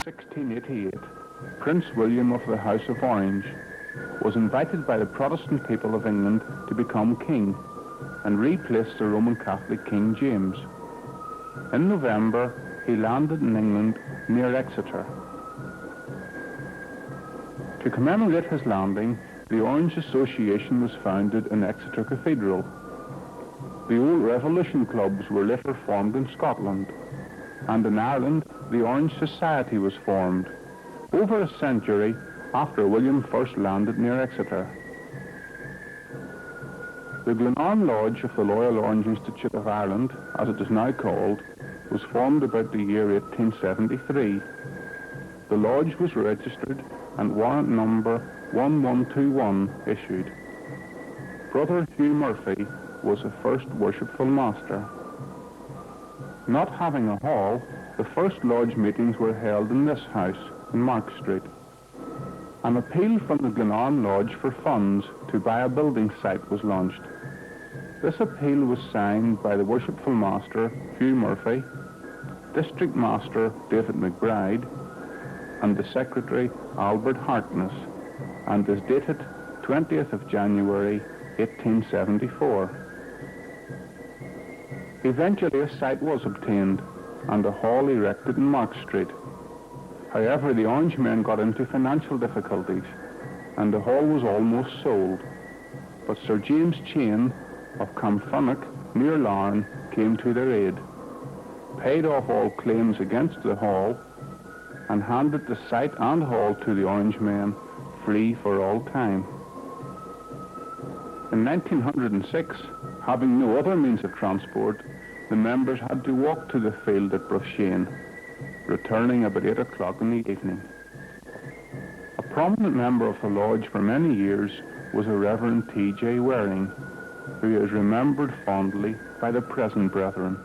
1688, Prince William of the House of Orange was invited by the Protestant people of England to become king and replace the Roman Catholic King James. In November, he landed in England near Exeter. To commemorate his landing, the Orange Association was founded in Exeter Cathedral. The old Revolution clubs were later formed in Scotland, and in Ireland, the Orange Society was formed, over a century after William first landed near Exeter. The Glenarm Lodge of the Loyal Orange Institute of Ireland, as it is now called, was formed about the year 1873. The lodge was registered and warrant number 1121 issued. Brother Hugh Murphy was the first worshipful master. Not having a hall, the first lodge meetings were held in this house in Mark Street. An appeal from the Glenarm Lodge for funds to buy a building site was launched. This appeal was signed by the worshipful master Hugh Murphy, District Master David McBride, and the Secretary Albert Harkness, and is dated 20th of January 1874. Eventually a site was obtained and a hall erected in Mark Street. However, the Orangemen got into financial difficulties and the hall was almost sold. But Sir James Chain of Camfunnock near Larne came to their aid, paid off all claims against the hall, and handed the site and hall to the Orangemen free for all time. In 1906, having no other means of transport, the members had to walk to the field at Brushane, returning about 8 o'clock in the evening. A prominent member of the lodge for many years was a Reverend T.J. Waring, who is remembered fondly by the present brethren.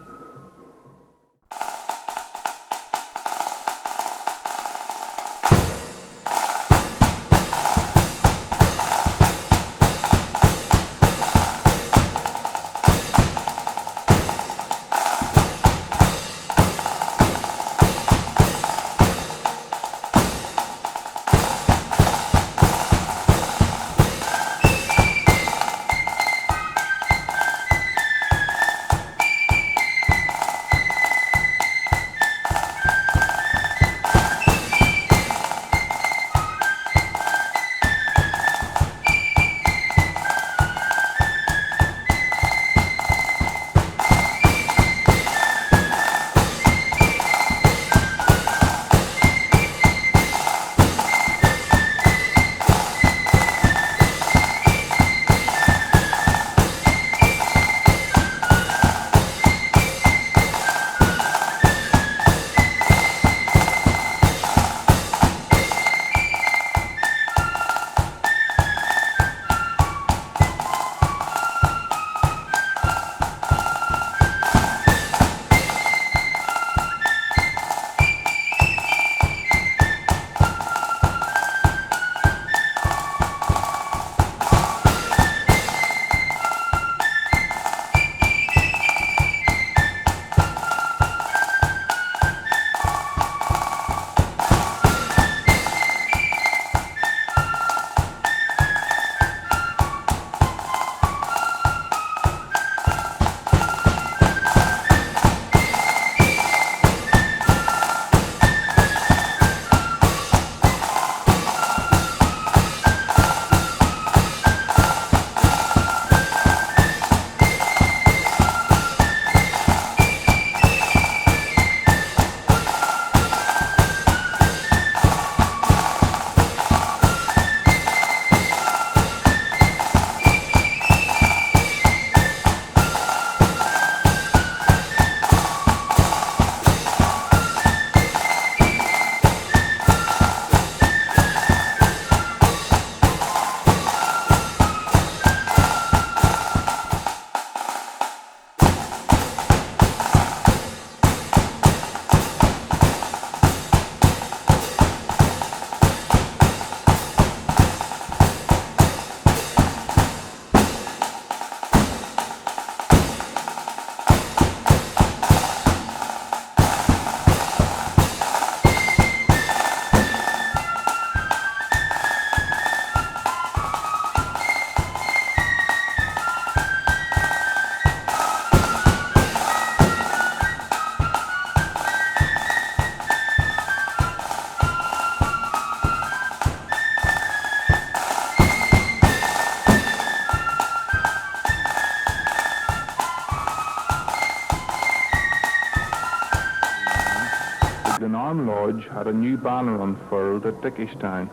Glenarm Lodge had a new banner unfurled at Dickiestown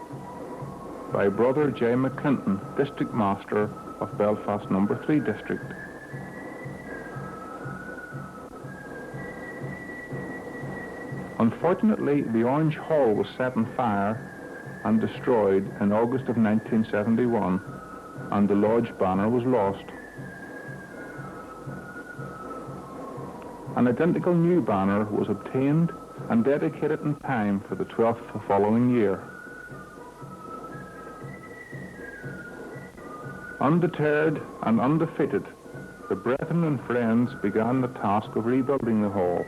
by Brother J. McClinton, District Master of Belfast No. 3 District. Unfortunately, the Orange Hall was set on fire and destroyed in August of 1971, and the Lodge banner was lost. An identical new banner was obtained and dedicated in time for the 12th the following year. Undeterred and undefeated, the brethren and friends began the task of rebuilding the hall,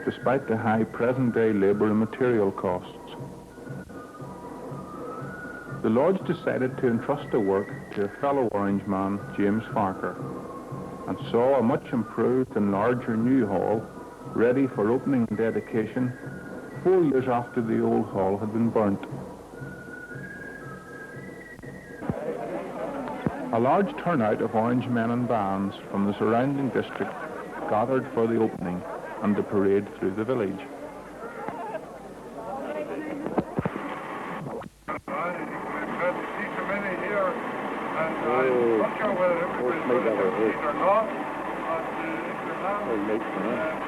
despite the high present-day labour and material costs. The Lodge decided to entrust the work to a fellow Orangeman, James Farker, and saw a much improved and larger new hall ready for opening and dedication 4 years after the old hall had been burnt. A large turnout of Orange men and bands from the surrounding district gathered for the opening and the parade through the village.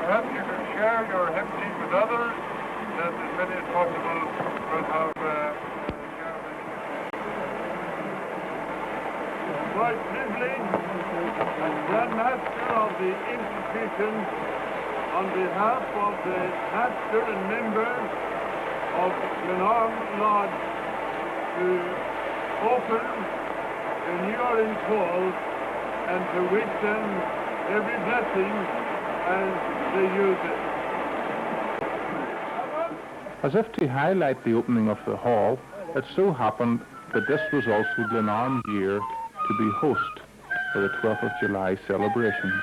Perhaps you can share your hymn sheet with others, that as many as possible will have My privilege as Grand Master of the institution, on behalf of the master and members of Glenarm Lodge, to open the New Orleans Hall and to wish them every blessing as they use it. As if to highlight the opening of the hall, it so happened that this was also Glenarm's year to be host for the 12th of July celebrations.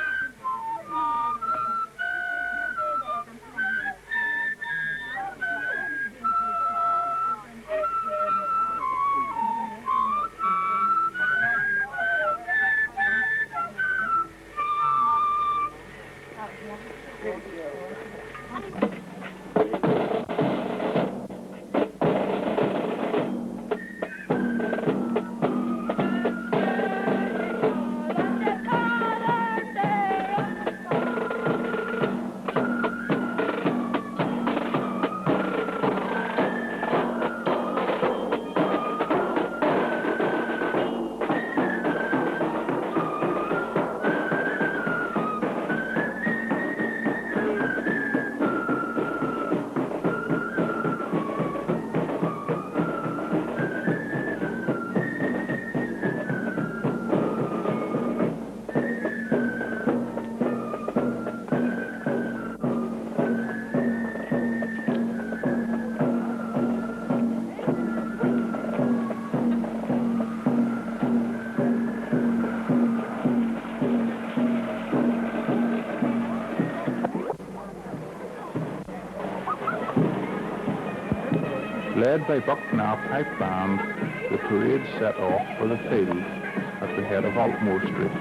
Led by Bucknell Pipe Band, the parade set off for the field at the head of Altmore Street.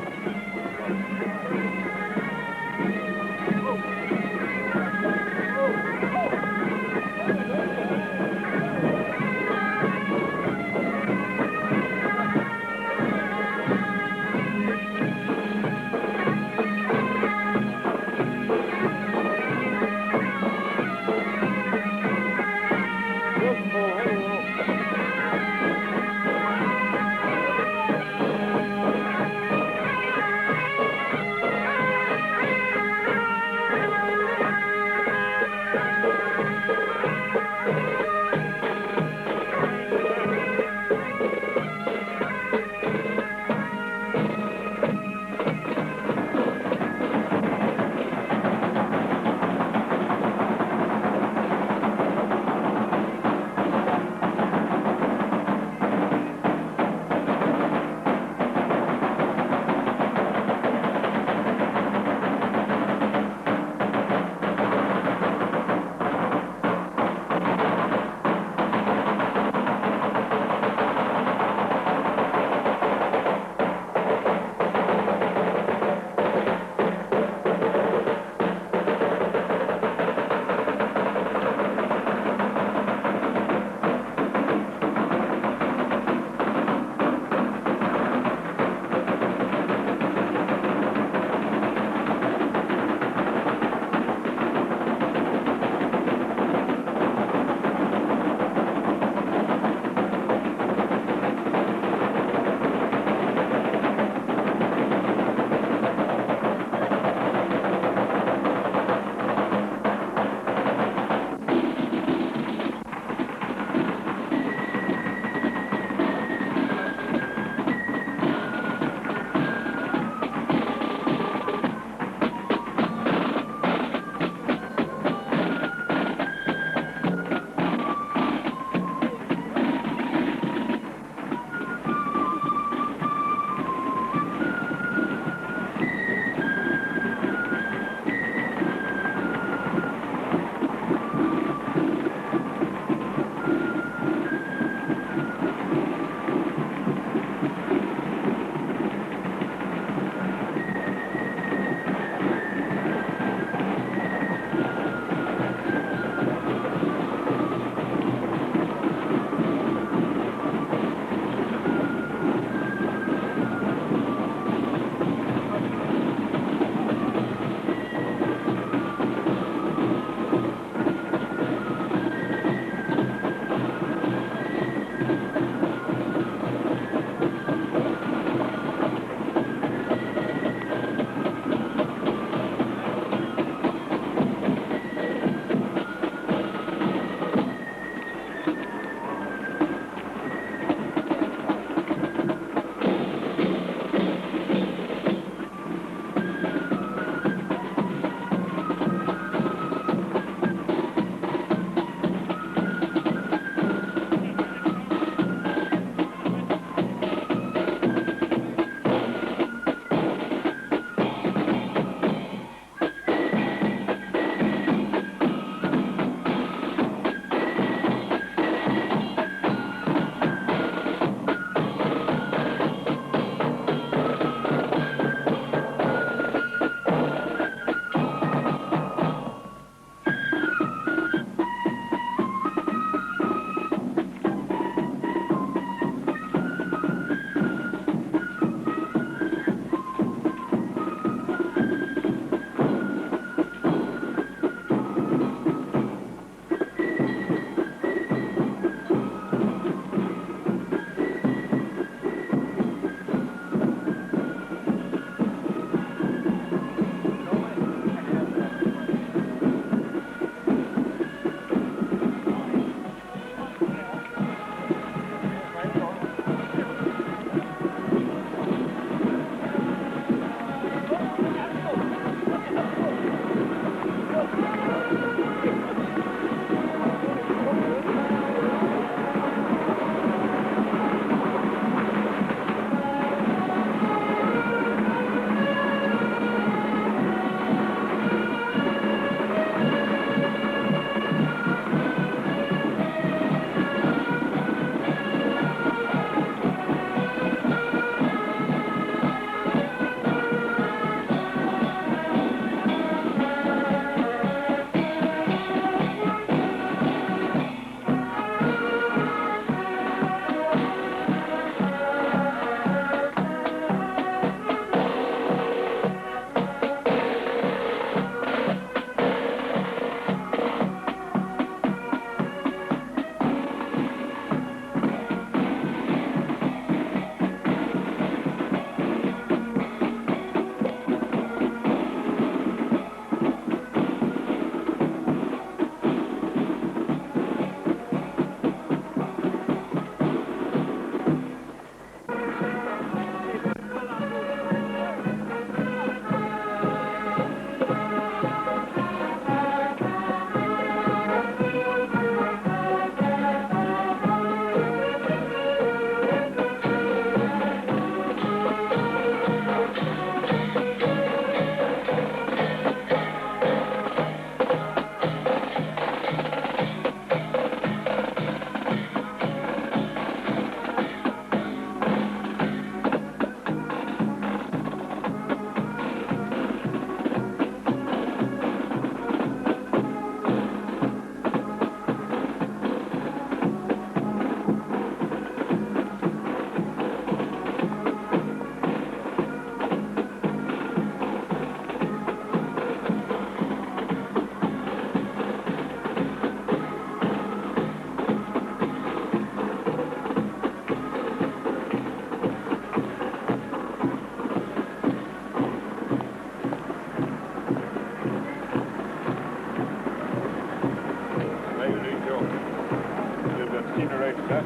Keen right to that.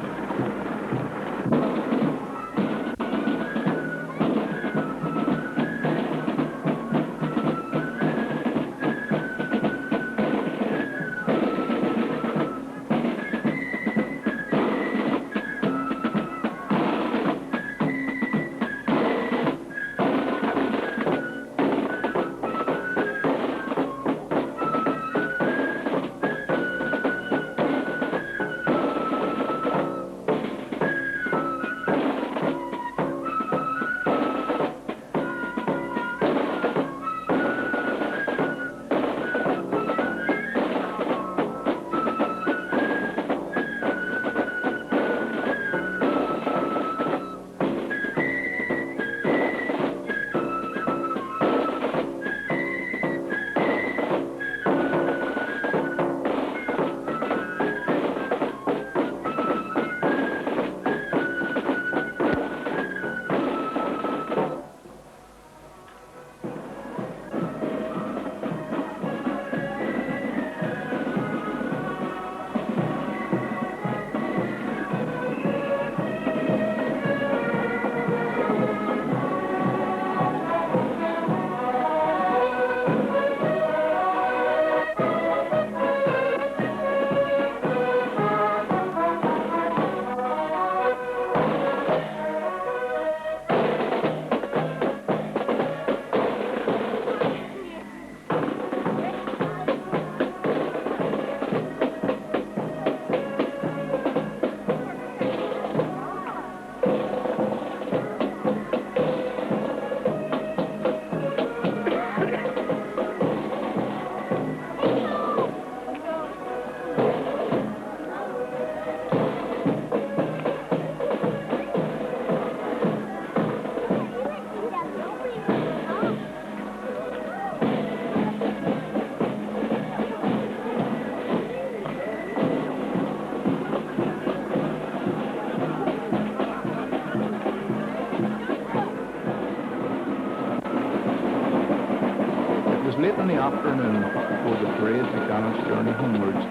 It was late in the afternoon before the parade began its journey homewards.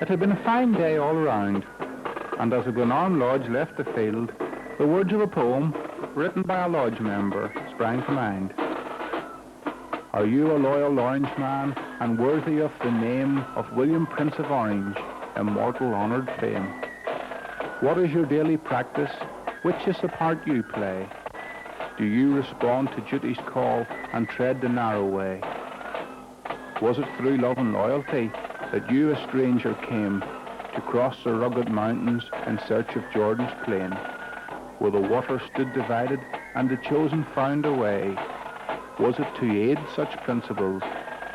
It had been a fine day all around, and as the Glenarm Lodge left the field, the words of a poem, written by a lodge member, sprang to mind. Are you a loyal Orangeman, and worthy of the name of William Prince of Orange, immortal honoured fame? What is your daily practice? Which is the part you play? Do you respond to duty's call and tread the narrow way? Was it through love and loyalty that you, a stranger, came to cross the rugged mountains in search of Jordan's plain, where the water stood divided and the chosen found a way? Was it to aid such principles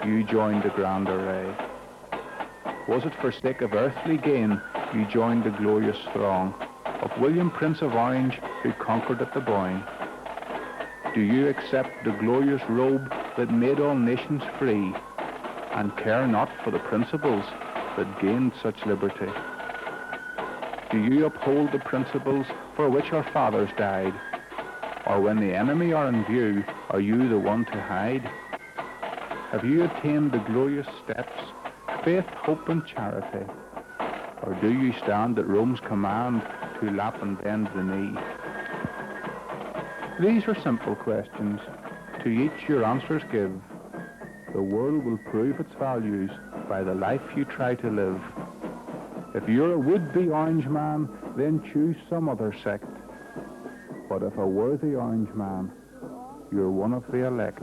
you joined the grand array? Was it for sake of earthly gain you joined the glorious throng of William Prince of Orange who conquered at the Boyne? Do you accept the glorious robe that made all nations free, and care not for the principles that gained such liberty? Do you uphold the principles for which our fathers died? Or when the enemy are in view, are you the one to hide? Have you attained the glorious steps, faith, hope, and charity? Or do you stand at Rome's command to lap and bend the knee? These are simple questions. To each your answers give. The world will prove its values by the life you try to live. If you're a would-be Orange man, then choose some other sect. But if a worthy Orange man, you're one of the elect.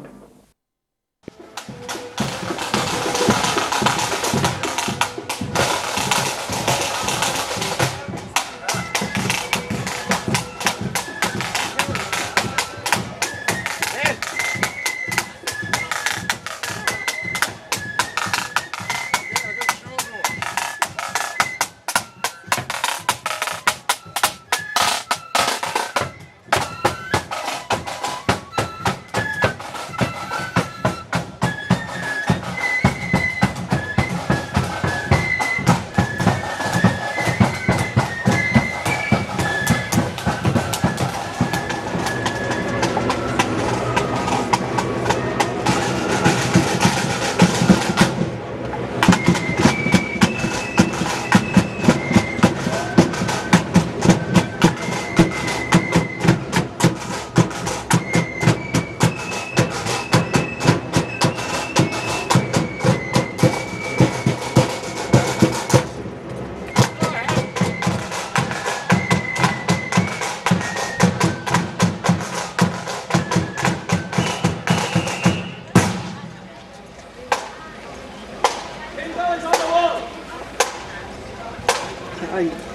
Ay.